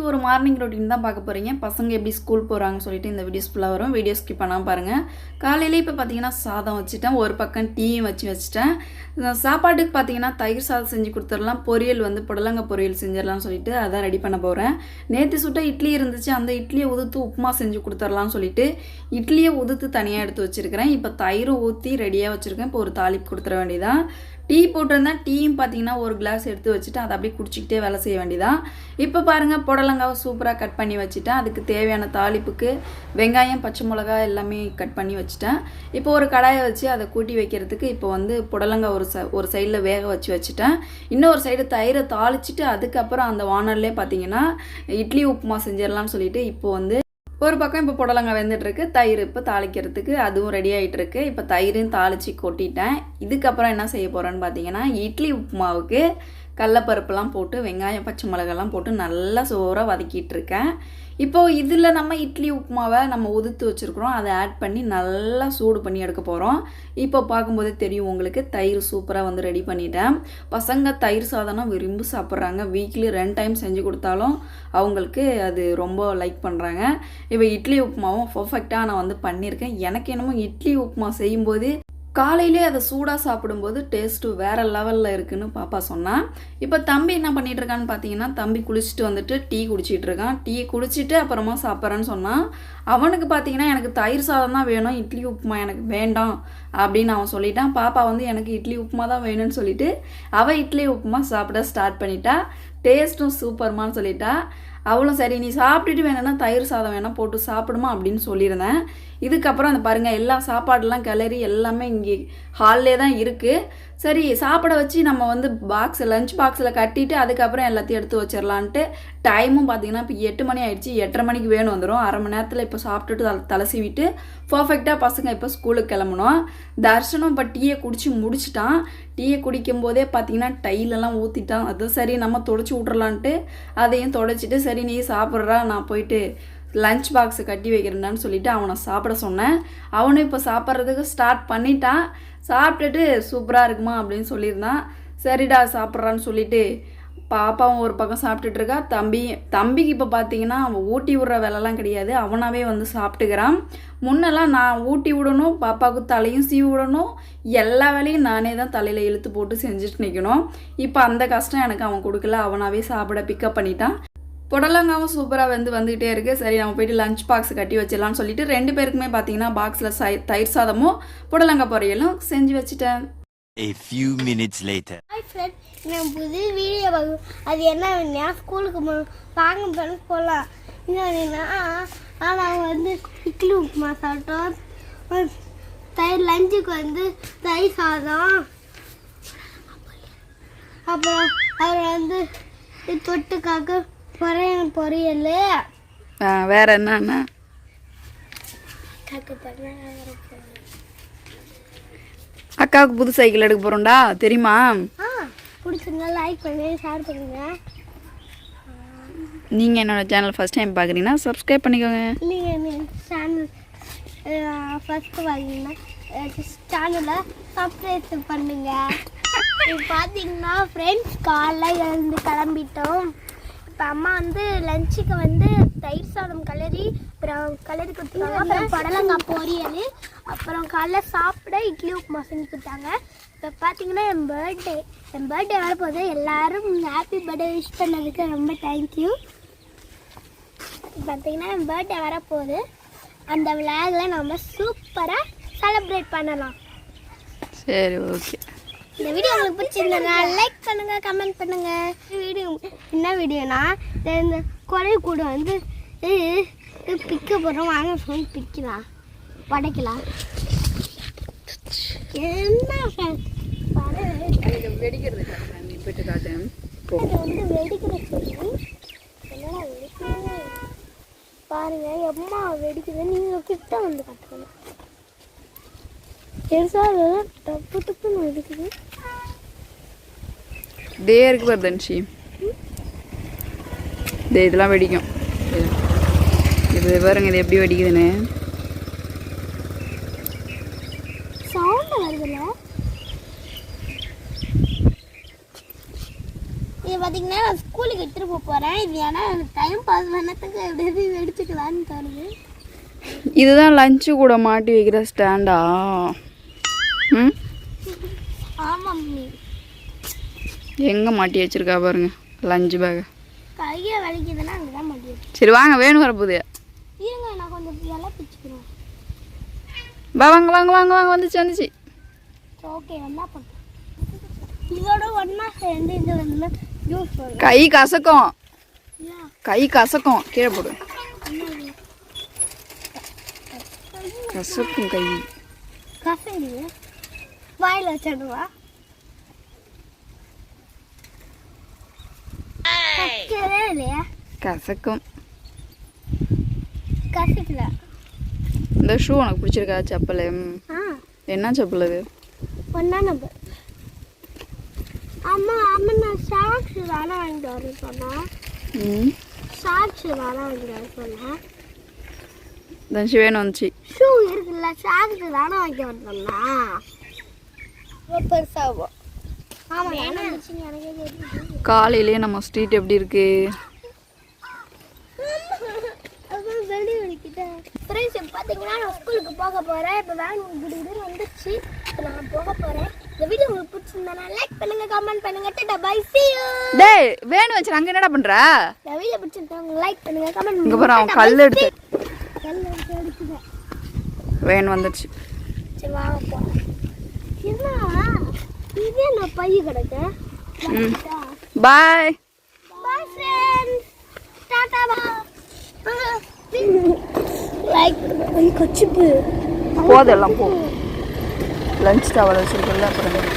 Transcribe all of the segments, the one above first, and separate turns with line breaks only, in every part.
இன்றைக்கி ஒரு morning routine தான் பார்க்க போகிறீங்க. பசங்க எப்படி ஸ்கூல் போகிறாங்கன்னு சொல்லிட்டு இந்த வீடியோஸ் ஃபுல்லாக வரும். வீடியோ ஸ்கிப் பண்ணாமல் பாருங்கள். காலையிலே இப்போ பார்த்தீங்கன்னா சாதம் வச்சுட்டேன், ஒரு பக்கம் டீயும் வச்சுட்டேன். சாப்பாட்டுக்கு பார்த்தீங்கன்னா தயிர் சாதம் செஞ்சு கொடுத்துடலாம், பொரியல் வந்து புடலங்காய் பொரியல் செஞ்சிடலாம்னு சொல்லிட்டு அதான் ரெடி பண்ண போகிறேன். நேற்று சுட்ட இட்லி இருந்துச்சு, அந்த இட்லியை உதுத்து உப்புமா செஞ்சு கொடுத்துடலாம்னு சொல்லிட்டு இட்லியை உதுத்து தனியாக எடுத்து வச்சுருக்கிறேன். இப்போ தயிரும் ஊற்றி ரெடியாக வச்சுருக்கேன். இப்போ ஒரு தாளிப்பு கொடுத்துட வேண்டியதான். டீ போட்டிருந்தேன், டீயும் பார்த்தீங்கன்னா ஒரு கிளாஸ் எடுத்து வச்சுட்டு அதை அப்படியே குடிச்சிக்கிட்டே வேலை செய்ய வேண்டியதான். இப்போ பாருங்கள், புடலங்காவை சூப்பராக கட் பண்ணி வச்சுட்டேன். அதுக்கு தேவையான தாளிப்புக்கு வெங்காயம், பச்சை மிளகா எல்லாமே கட் பண்ணி வச்சுட்டேன். இப்போ ஒரு கடாயை வச்சு அதை கூட்டி வைக்கிறதுக்கு இப்போ வந்து புடலங்காய் ஒரு சைடில் வேக வச்சுட்டேன். இன்னொரு சைடு தயிரை தாளிச்சிட்டு அதுக்கப்புறம் அந்த வானல்லே பார்த்தீங்கன்னா இட்லி உப்புமா செஞ்சிடலாம்னு சொல்லிட்டு இப்போ வந்து ஒரு பக்கம் இப்போ புடலங்காய் வெந்துட்டுருக்கு, தயிர் இப்போ தாளிக்கிறதுக்கு அதுவும் ரெடி ஆகிட்டுருக்கு. இப்போ தயிரையும் தாளித்து கொட்டிட்டேன். இதுக்கப்புறம் என்ன செய்ய போகிறேன்னு பார்த்தீங்கன்னா இட்லி உப்புமாவுக்கு கடலப்பருப்புலாம் போட்டு வெங்காயம், பச்சை மிளகாலாம் போட்டு நல்லா சோறாக வதக்கிட்டு இருக்கேன். இப்போது இதில் நம்ம இட்லி உப்புமாவை நம்ம உதுத்து வச்சுருக்குறோம், அதை ஆட் பண்ணி நல்லா சூடு பண்ணி எடுக்க போகிறோம். இப்போ பார்க்கும்போதே தெரியும் உங்களுக்கு, தயிர் சூப்பராக வந்து ரெடி பண்ணிட்டேன். பசங்க தயிர் சாதம்னா விரும்பி சாப்பிட்றாங்க. வீக்லி 2 டைம் செஞ்சு கொடுத்தாலும் அவங்களுக்கு அது ரொம்ப லைக் பண்ணுறாங்க. இப்போ இட்லி உப்புமாவும் பர்ஃபெக்டாக நான் வந்து பண்ணியிருக்கேன். எனக்கு என்னமோ இட்லி உப்புமா செய்யும்போது காலையிலே அதை சூடாக சாப்பிடும்போது டேஸ்ட்டு வேறு லெவலில் இருக்குதுன்னு பாப்பா சொன்னான். இப்போ தம்பி என்ன பண்ணிகிட்டு இருக்கான்னு பார்த்தீங்கன்னா, தம்பி குளிச்சுட்டு வந்துட்டு டீ குடிச்சிட்டு இருக்கான். டீ குடிச்சிட்டு அப்புறமா சாப்பிட்றேன்னு சொன்னான். அவனுக்கு பார்த்தீங்கன்னா எனக்கு தயிர் சாதம் தான் வேணும், இட்லி உப்புமா எனக்கு வேண்டாம் அப்படின்னு அவன் சொல்லிட்டான். பாப்பா வந்து எனக்கு இட்லி உப்புமா தான் வேணும்னு சொல்லிட்டு அவள் இட்லி உப்புமா சாப்பிட ஸ்டார்ட் பண்ணிட்டா. டேஸ்ட்டும் சூப்பர்மான்னு சொல்லிட்டா. அவளும் சரி நீ சாப்பிட்டுட்டு வேணும்னா தயிர் சாதம் வேணால் போட்டு சாப்பிடுமா அப்படின்னு சொல்லியிருந்தேன். இதுக்கப்புறம் அந்த பாருங்கள், எல்லா சாப்பாடெலாம் கிளறி எல்லாமே இங்கே ஹால்லே தான் இருக்குது. சரி சாப்பிட வச்சு நம்ம வந்து லஞ்ச் பாக்ஸில் கட்டிட்டு அதுக்கப்புறம் எல்லாத்தையும் எடுத்து வச்சிடலான்ட்டு. டைமும் பார்த்தீங்கன்னா இப்போ 8 மணி ஆகிடுச்சு, 8:30 மணிக்கு வேணும் வந்துடும். அரை மணி நேரத்தில் இப்போ சாப்பிட்டுட்டு தலை சீவிட்டு பர்ஃபெக்டாக பசங்க இப்போ ஸ்கூலுக்கு கிளம்பணும். தர்ஷனும் இப்போ டீயை குடிச்சு முடிச்சிட்டான். டீயை குடிக்கும் போதே பார்த்தீங்கன்னா டைலெல்லாம் ஊற்றிட்டான். அது சரி நம்ம தொடச்சி விட்றலான்ட்டு அதையும் தொடச்சிட்டு சரி நீ சாப்பிட்றா, நான் போயிட்டு லஞ்ச் பாக்ஸை கட்டி வைக்கிறேன்டான்னு சொல்லிவிட்டு அவனை சாப்பிட சொன்னேன். அவனும் இப்போ சாப்பிட்றதுக்கு ஸ்டார்ட் பண்ணிட்டான். சாப்பிட்டுட்டு சூப்பராக இருக்குமா அப்படின்னு சொல்லியிருந்தான். சரிடா சாப்பிட்றான்னு சொல்லிவிட்டு பாப்பாவும் ஒரு பக்கம் சாப்பிட்டுட்ருக்கா. தம்பிக்கு இப்போ பார்த்தீங்கன்னா அவன் ஊட்டி விடுற வேலைலாம் கிடையாது, அவனாவே வந்து சாப்பிட்டுக்கிறான். முன்னெல்லாம் நான் ஊட்டி விடணும், பாப்பாவுக்கு தலையும் சீவி விடணும், எல்லா வேலையும் நானே தான் தலையில் இழுத்து போட்டு செஞ்சுட்டு நிற்கணும். இப்போ அந்த கஷ்டம் எனக்கு அவன் கொடுக்கல, அவனாவே சாப்பிட பிக்கப் பண்ணிட்டான். புடலங்காவும் சூப்பராக வந்துக்கிட்டே இருக்குது. சரி நம்ம போய்ட்டு லஞ்ச் பாக்ஸ் கட்டி வச்சிடலான்னு சொல்லிட்டு 2 பேருக்குமே பார்த்தீங்கன்னா பாக்ஸில் தயிர் சாதமும் புடலங்காய் பொரியலும் செஞ்சு வச்சுட்டேன்.
A few minutes later.
Hi friend, நான் புது வீடியோ அது என்ன ஸ்கூலுக்கு வாங்க போகலாம். என்னன்னா நாங்கள் வந்து இட்லி உப்புமா சாப்பிட்டோம். தயிர் லஞ்சுக்கு வந்து தயிர் சாதம், அப்புறம் அதில் வந்து தொட்டுக்காக பொரியல்.
வேற என்னன்னா அக்காவுக்கு புது சைக்கிள் எடுக்க போகிறோம்டா, தெரியுமா?
பிடிச்சிருந்தா லைக் பண்ணி ஷேர் பண்ணுங்க.
நீங்கள் என்னோட சேனல் ஃபஸ்ட் டைம் பார்க்குறீங்கன்னா சப்ஸ்கிரைப் பண்ணிக்கோங்க.
நீங்கள் சேனல் ஃபஸ்ட்டு பார்த்தீங்கன்னா சேனலை சப்ஸ்கிரைப் பண்ணுங்க. இப்போ பார்த்தீங்கன்னா ஃப்ரெண்ட்ஸ் காலைல எழுந்து கிளம்பிட்டோம். இப்போ அம்மா வந்து லஞ்சுக்கு வந்து தயிர் சாதம் கலரி கொடுத்தாங்க, அப்புறம் புடலங்காய் பொரியல், அப்புறம் காலைல சாப்பிட இட்லி உப்புமா செஞ்சு கொடுத்தாங்க. இப்போ பார்த்தீங்கன்னா என் பர்த்டே வரப்போகுது. எல்லோரும் ஹாப்பி பர்த்டே விஷ் பண்ணதுக்கு ரொம்ப தேங்க்யூ. பார்த்தீங்கன்னா என் பர்த்டே வரப்போகுது. அந்த விழாவில் நம்ம சூப்பராக செலிப்ரேட் பண்ணலாம்.
சரி ஓகே.
இந்த வீடியோ உங்களுக்கு பிடிச்சிருந்தா லைக் பண்ணுங்க, கமெண்ட் பண்ணுங்க. வீடியோ என்ன வீடியோனா இந்த குறை கூட வந்து பிக்க போடுறோம், வாங்க சொல்லி பிக்கலாம் படைக்கலாம். என்ன
வெடிக்கிறது போயிட்டு காட்டேன்.
வந்து வெடிக்கிற சொல்லி என்னடா வெடிக்கிறது பாருங்க, எம்மா வெடிக்குது. நீங்கள் கிட்ட வந்து கட்டணும். பெருசாக டப்பு டப்புன்னு வெடிக்குது.
இருக்கு பாரு தன்ஷி, இதெல்லாம் வெடிக்கும். இது பாருங்க, இது எப்படி வெடிக்குதுன்னு
சவுண்ட் வருதுல்ல. இது பார்த்தீங்கன்னா ஸ்கூலுக்கு ஸ்கூலுக்கு எடுத்துட்டு போறேன். இது ஏன்னா டைம் பாஸ் பண்ணதுக்கு எப்படி எடுத்துக்கலான்னு தோணுது.
இதுதான் லஞ்சு கூட மாட்டி வைக்கிற ஸ்டாண்டா? ம்,
ஆமா மம்மி.
எங்கே மாட்டி வச்சிருக்கா பாருங்க லஞ்சு பேக்.
கையை வலிக்குதுன்னா அங்கதான் மாட்டி.
சரி வாங்க, வேணும் வரப்போகுது.
இருங்க நான் கொஞ்சம் இலை பிச்சுக்கிறேன்.
வாங்க வாங்க வாங்க வாங்க, வந்துச்சு.
ஓகே என்ன பண்ணுறேன் இதோட ஒன்றா சேர்ந்து இது வந்து ஜூஸ் போடுறேன்.
கை கசக்கும், கீழே போடு. கசக்கும் கை.
கசங்க வாயில் வச்சிடுவா. கசக்கவே இல்லையா?
கசக்கும்.
கசக்கல.
இந்த ஷூ உனக்கு பிடிச்சிருக்கா? செப்பல் என்ன செப்பல் அது?
ஒன்றா நம்பர். அம்மா அம்மா நான் சாக்ஸ் தானே வாங்கிட்டு வரேன் சொன்னேன். சாக்ஸ் தானே வாங்கிட்டு வர சொன்னேன்.
தனுஷி வேணும் வந்துச்சு.
ஷூ இருக்குல்ல, சாக்ஸ் தானே வாங்கிட்டு வர சொன்னேன். பெருசாகும். ஆமாம் வேணும் எனக்கே தெரியுது.
காலையிலே நம்ம ஸ்ட்ரீட் எப்படி இருக்கு?
வெளியே வலிக்கிட்டேன். ஃப்ரெண்ட்ஸ் பார்த்தீங்கன்னா நான் ஸ்கூலுக்கு போக போகிறேன். இப்போ வேன் குடிக்குதுன்னு வந்துச்சு. இப்போ நான் போக போகிறேன். இந்த வீடியோ உங்களுக்கு பிடிச்சிருந்தா லைக் பண்ணுங்க, கமெண்ட் பண்ணுங்க. Tata bye see you.
டேய் வேணும் வச்சு அங்க என்னடா பண்ற?
இந்த வீடியோ பிடிச்சிருந்தா லைக் பண்ணுங்க, கமெண்ட்
இங்க
பண்ணுங்க.
பாரு அவன் கல் எடுத்து.
கல் எடுத்து அடிக்குதேன்.
வேன் வந்துச்சு.
சரி வாங்க போலாம். என்னவா இதே நான் பைய கிடக்கு.
Bye
bye friends. டாடா பை. லைக் பண்ணி கச்சிப்பு
போதெல்லாம் போ. லஞ்ச் டவல் வச்சிருக்கல அப்புறம்.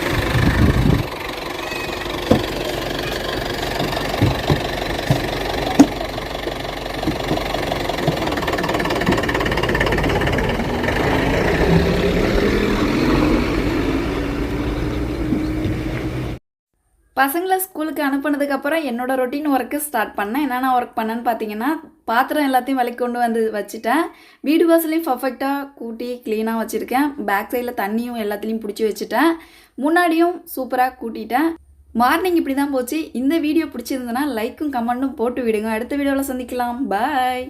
பசங்களை ஸ்கூலுக்கு அனுப்புனதுக்கப்புறம் என்னோட ரொட்டீன் ஒர்க்கு ஸ்டார்ட் பண்ணேன். என்னென்ன ஒர்க் பண்ணேன்னு பார்த்தீங்கன்னா, பாத்திரம் எல்லாத்தையும் விலைக்கு கொண்டு வந்து வச்சுட்டேன். வீடு வாசலையும் பர்ஃபெக்டாக கூட்டி க்ளீனாக வச்சுருக்கேன். பேக் சைடில் தண்ணியும் எல்லாத்துலேயும் பிடிச்சி வச்சுட்டேன். முன்னாடியும் சூப்பராக கூட்டிட்டேன். மார்னிங் இப்படி தான் போச்சு. இந்த வீடியோ பிடிச்சிருந்ததுன்னா லைக்கும் கமெண்ட்டும் போட்டு விடுங்க. அடுத்த வீடியோவில் சந்திக்கலாம். பாய்.